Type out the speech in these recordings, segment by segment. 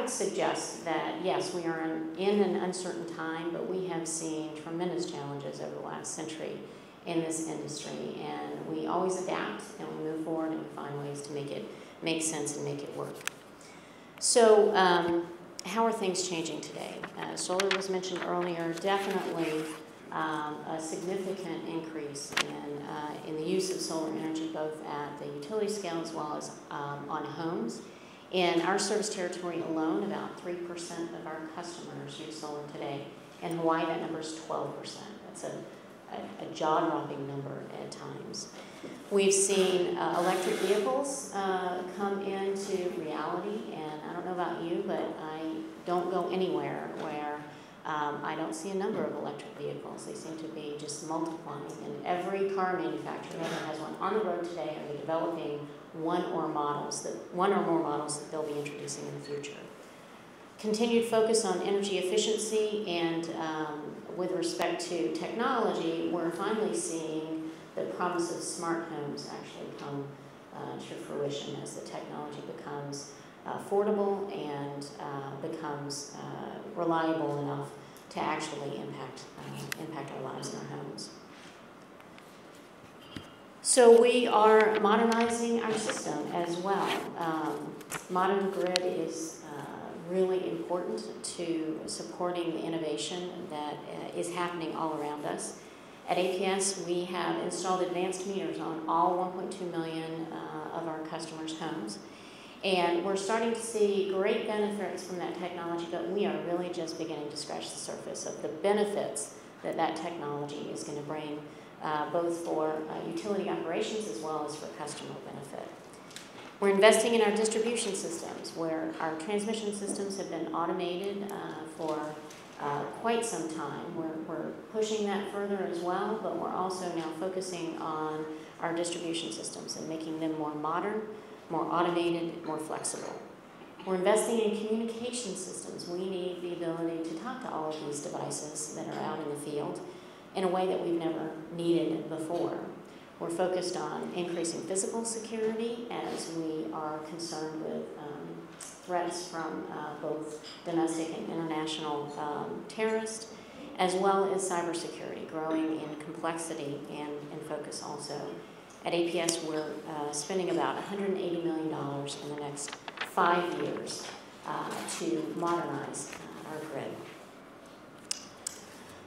would suggest that, yes, we are in an uncertain time, but we have seen tremendous challenges over the last century in this industry, and we always adapt and we move forward and we find ways to make it make sense and make it work. So how are things changing today? Solar was mentioned earlier. Definitely a significant increase in the use of solar energy, both at the utility scale as well as on homes. In our service territory alone, about 3% of our customers use solar today. In Hawaii, that number is 12%. That's a jaw-dropping number at times. We've seen electric vehicles come into reality, and I don't know about you, but I don't go anywhere where I don't see a number of electric vehicles. They seem to be just multiplying, and every car manufacturer that has one on the road today are developing one or more models that they'll be introducing in the future. Continued focus on energy efficiency, and with respect to technology, we're finally seeing the promise of smart homes actually come to fruition as the technology becomes affordable and becomes reliable enough to actually impact our lives and our homes. So we are modernizing our system as well. Modern grid is really important to supporting the innovation that is happening all around us. At APS, we have installed advanced meters on all 1.2 million of our customers' homes. And we're starting to see great benefits from that technology, but we are really just beginning to scratch the surface of the benefits that that technology is going to bring, both for utility operations as well as for customer benefit. We're investing in our distribution systems, where our transmission systems have been automated for quite some time. We're pushing that further as well, but we're also now focusing on our distribution systems and making them more modern, more automated, more flexible. We're investing in communication systems. We need the ability to talk to all of these devices that are out in the field in a way that we've never needed before. We're focused on increasing physical security as we are concerned with threats from both domestic and international terrorists, as well as cybersecurity, growing in complexity and focus also. At APS, we're spending about $180 million in the next 5 years to modernize our grid.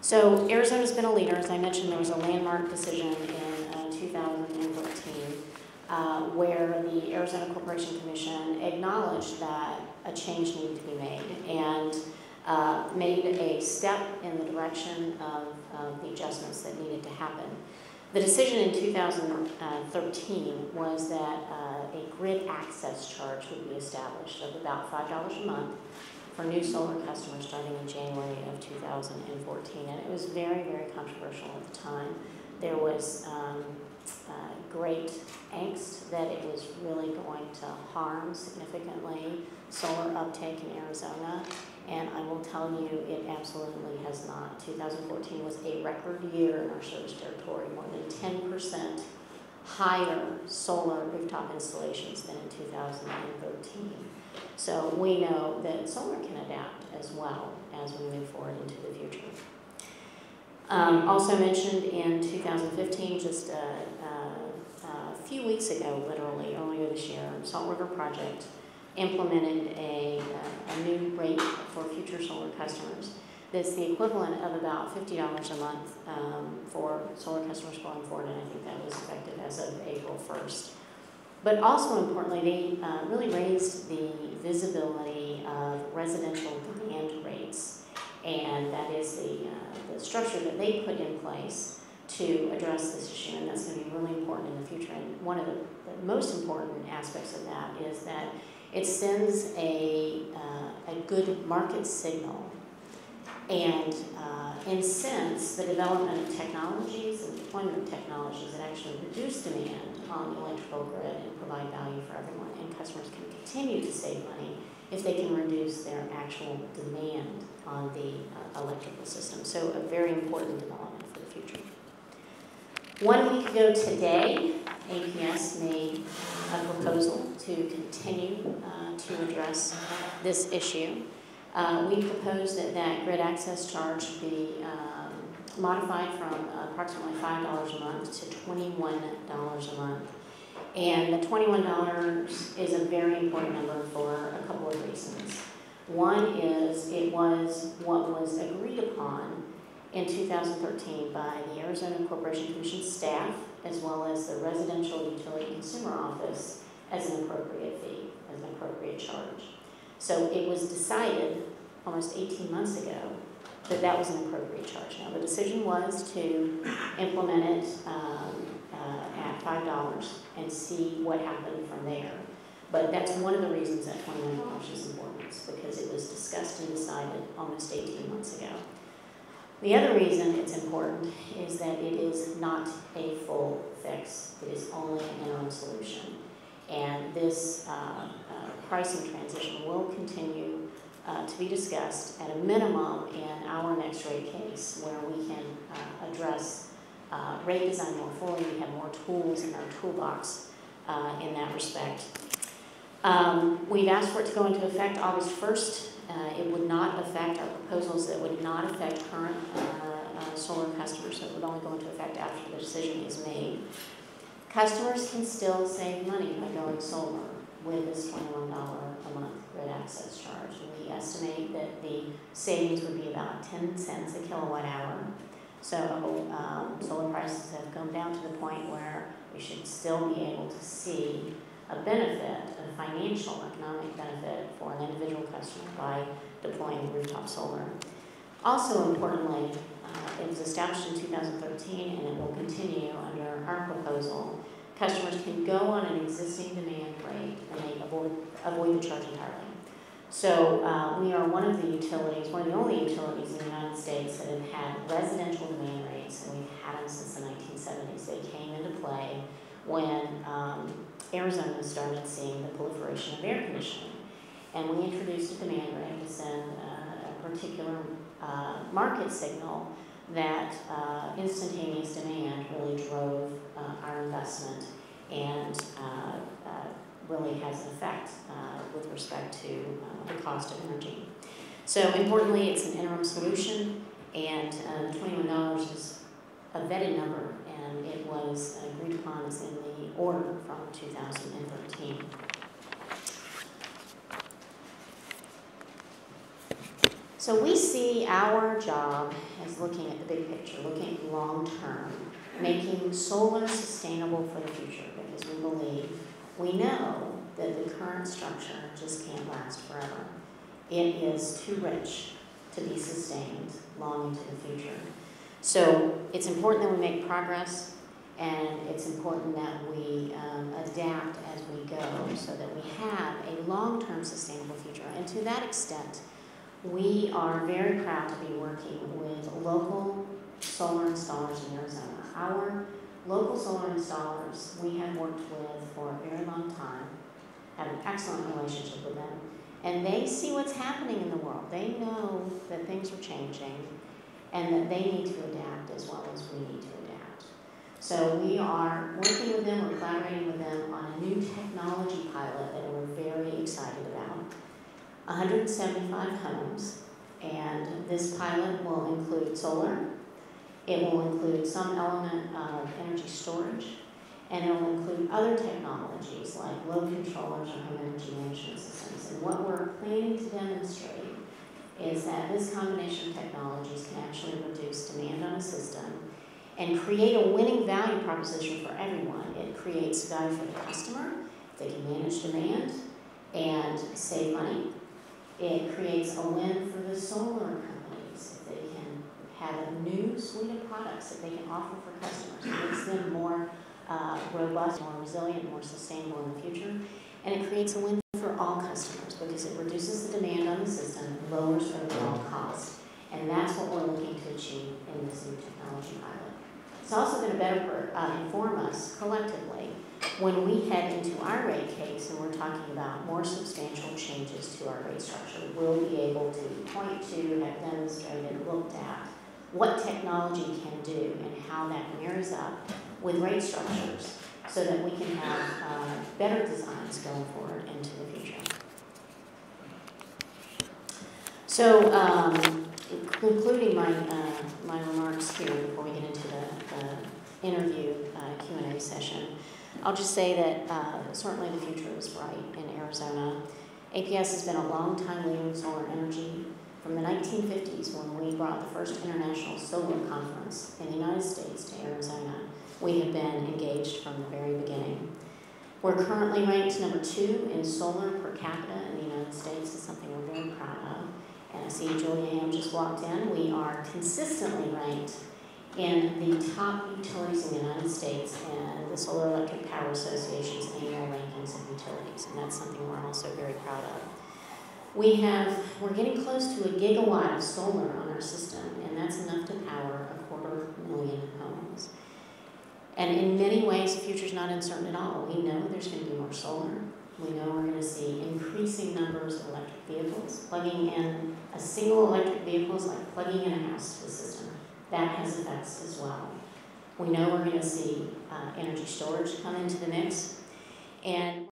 So Arizona's been a leader. As I mentioned, there was a landmark decision in 2013 where the Arizona Corporation Commission acknowledged that a change needed to be made and made a step in the direction of the adjustments that needed to happen. The decision in 2013 was that a grid access charge would be established of about $5 a month for new solar customers starting in January of 2014. And it was very, very controversial at the time. There was great angst that it was really going to harm significantly solar uptake in Arizona. And I will tell you, it absolutely has not. 2014 was a record year in our service territory, more than 10% higher solar rooftop installations than in 2013. So we know that solar can adapt as well as we move forward into the future. Also mentioned in 2015, just a few weeks ago, literally earlier this year, Salt River Project implemented a new rate for future solar customers that's the equivalent of about $50 a month for solar customers going forward, and I think that was effective as of April 1st. But also importantly, they really raised the visibility of residential demand rates, and that is the structure that they put in place to address this issue, and that's going to be really important in the future. And one of the most important aspects of that is that it sends a good market signal and incents the development of technologies and deployment of technologies that actually reduce demand on the electrical grid and provide value for everyone. And customers can continue to save money if they can reduce their actual demand on the electrical system. So a very important development for the future. 1 week ago today, APS made a proposal to continue to address this issue. We propose that grid access charge be modified from approximately $5 a month to $21 a month. And the $21 is a very important number for a couple of reasons. One is it was what was agreed upon in 2013 by the Arizona Corporation Commission staff, as well as the Residential Utility Consumer Office, as an appropriate fee, as an appropriate charge. So it was decided almost 18 months ago that that was an appropriate charge. Now, the decision was to implement it at $5 and see what happened from there. But that's one of the reasons that $21 is important, because it was discussed and decided almost 18 months ago. The other reason it's important is that it is not a full fix. It is only an interim solution. And this pricing transition will continue to be discussed at a minimum in our next rate case, where we can address rate design more fully. We have more tools in our toolbox in that respect. We've asked for it to go into effect August 1st. It would not affect our proposals that would not affect current solar customers. So it would only go into effect after the decision is made. Customers can still save money by going solar with this $21 a month grid access charge. And we estimate that the savings would be about 10 cents a kilowatt hour. So solar prices have come down to the point where we should still be able to see a benefit, a financial, economic benefit for an individual customer by deploying rooftop solar. Also importantly, it was established in 2013 and it will continue under our proposal. Customers can go on an existing demand rate and they avoid the charge entirely. So we are one of the utilities, one of the only utilities in the United States that have had residential demand rates, and we've had them since the 1970s. They came into play when Arizona started seeing the proliferation of air conditioning. And we introduced a demand rate to send a particular market signal that instantaneous demand really drove our investment and really has an effect with respect to the cost of energy. So importantly, it's an interim solution, and $21 is a vetted number, and it was agreed upon as in the order from 2013. So we see our job as looking at the big picture, looking at long term, making solar sustainable for the future, because we know that the current structure just can't last forever. It is too rich to be sustained long into the future. So it's important that we make progress, and it's important that we adapt as we go so that we have a long-term sustainable future. And to that extent, we are very proud to be working with local solar installers in Arizona. Our local solar installers we have worked with for a very long time, have an excellent relationship with them, and they see what's happening in the world. They know that things are changing and that they need to adapt as well as we need to adapt. So we are working with them, we're collaborating with them on a new technology pilot that we're very excited about. 175 homes, and this pilot will include solar. It will include some element of energy storage, and it will include other technologies like load controllers or home energy management systems. And what we're planning to demonstrate is that this combination of technologies can actually reduce demand on a system and create a winning value proposition for everyone. It creates value for the customer, if they can manage demand and save money. It creates a win for the solar companies if they can have a new suite of products that they can offer for customers. It makes them more robust, more resilient, more sustainable in the future. And it creates a win for all customers because it reduces the demand on the system, lowers overall cost. And that's what we're looking to achieve in this new technology pilot. It's also going to better inform us collectively when we head into our rate case and we're talking about more substantial changes to our rate structure. We'll be able to point to, have demonstrated, looked at what technology can do and how that marries up with rate structures so that we can have better designs going forward into the future. So, concluding my remarks here before we get into the interview Q&A session, I'll just say that certainly the future is bright in Arizona. APS has been a long time leader in solar energy. From the 1950s, when we brought the first international solar conference in the United States to Arizona, we have been engaged from the very beginning. We're currently ranked number 2 in solar per capita in the United States. It's something we're very proud of. And I see Julia Ham just walked in. We are consistently ranked in the top utilities in the United States and the Solar Electric Power Association's annual rankings of utilities, and that's something we're also very proud of. We're getting close to 1 gigawatt of solar on our system, and that's enough to power 250,000 homes. And in many ways, the future's not uncertain at all. We know there's going to be more solar. We know we're going to see increasing numbers of electric vehicles. Plugging in a single electric vehicle is like plugging in a house to the system. That has effects as well. We know we're going to see energy storage come into the mix. And